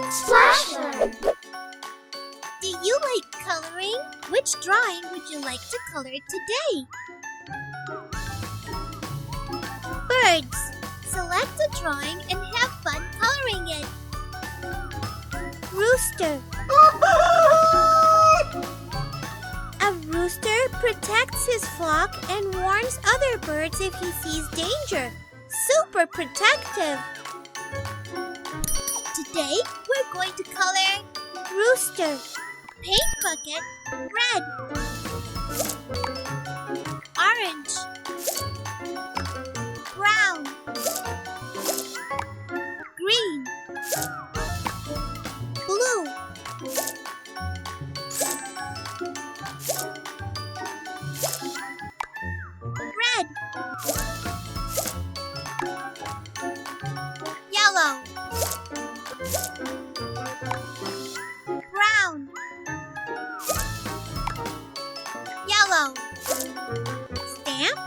SplashLearn. Do you like coloring? Which drawing would you like to color today? Birds. Select a drawing and have fun coloring it. Rooster. A rooster protects his flock and warns other birds if he sees danger. Super protective. Today, we're going to color Rooster. Paint bucket, red. Orange. Brown. Green. Blue. Red. Yellow. Brown. Yellow. Stamp.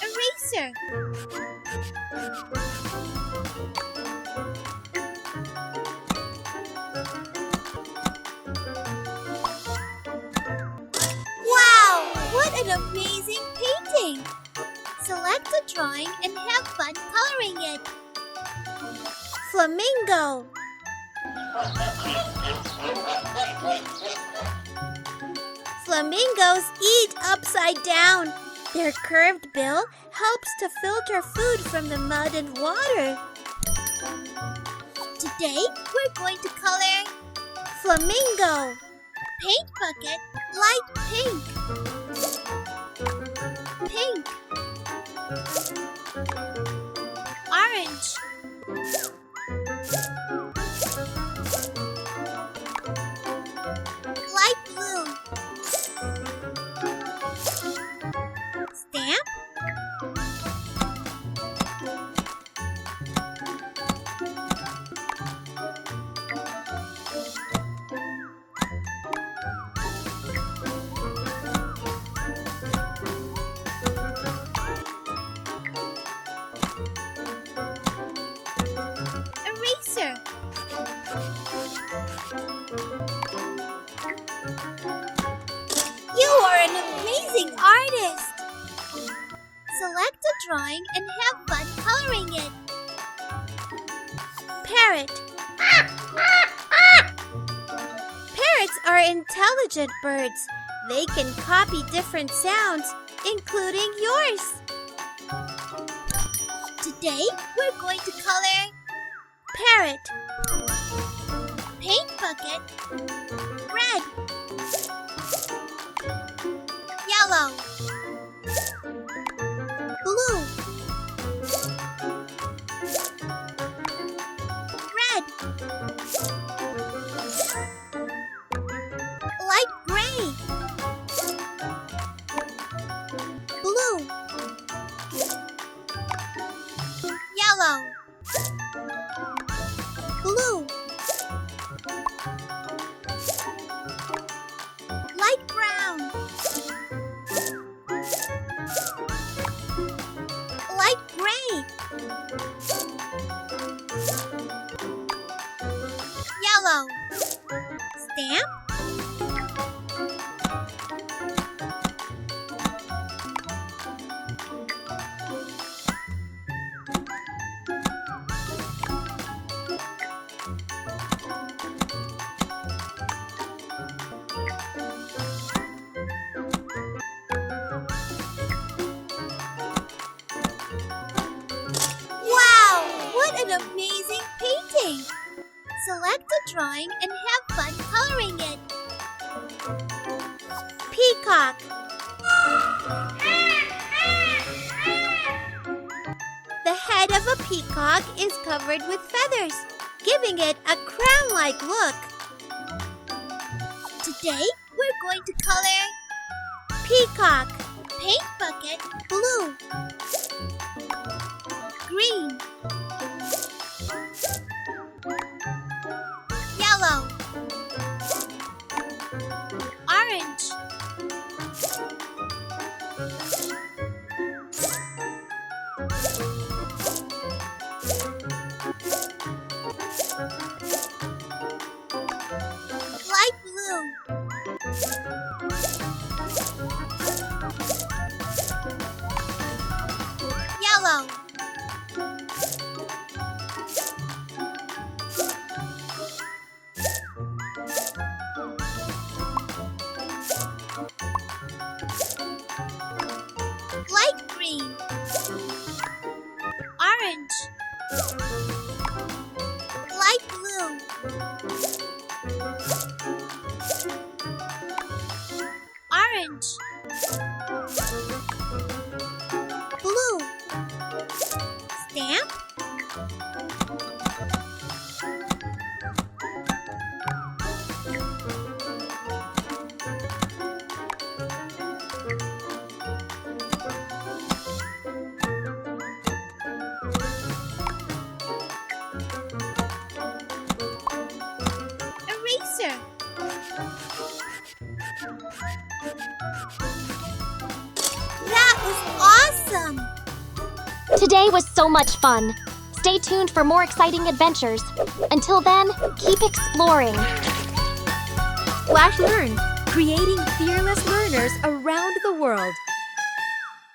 Eraser. Wow! What an amazing painting! Select a drawing and have fun coloring it. Flamingo. Flamingos eat upside down. Their curved bill helps to filter food from the mud and water. Today, we're going to color Flamingo. Paint bucket, light pink. Pink. Orange. Light blue. Stamp. Eraser. You are an amazing artist. Select a drawing and have fun coloring it. Parrot. Parrots are intelligent birds. They can copy different sounds, including yours. Today, we're going to color Parrot. Paint bucket, red. Yellow. Blue. Red. Light gray. Blue. Yellow. Blue. Light brown. Light gray. Yellow. Stamp. An amazing painting! Select a drawing and have fun coloring it. Peacock. The head of a peacock is covered with feathers, giving it a crown-like look. Today, we're going to color Peacock. Paint bucket, blue. Green. Yellow. Orange. Light blue. Yellow. Light green. Orange. Light blue. Orange. Blue. Stamp. Eraser. That was awesome! Today was so much fun. Stay tuned for more exciting adventures. Until then, keep exploring. SplashLearn, creating fearless learners around the world.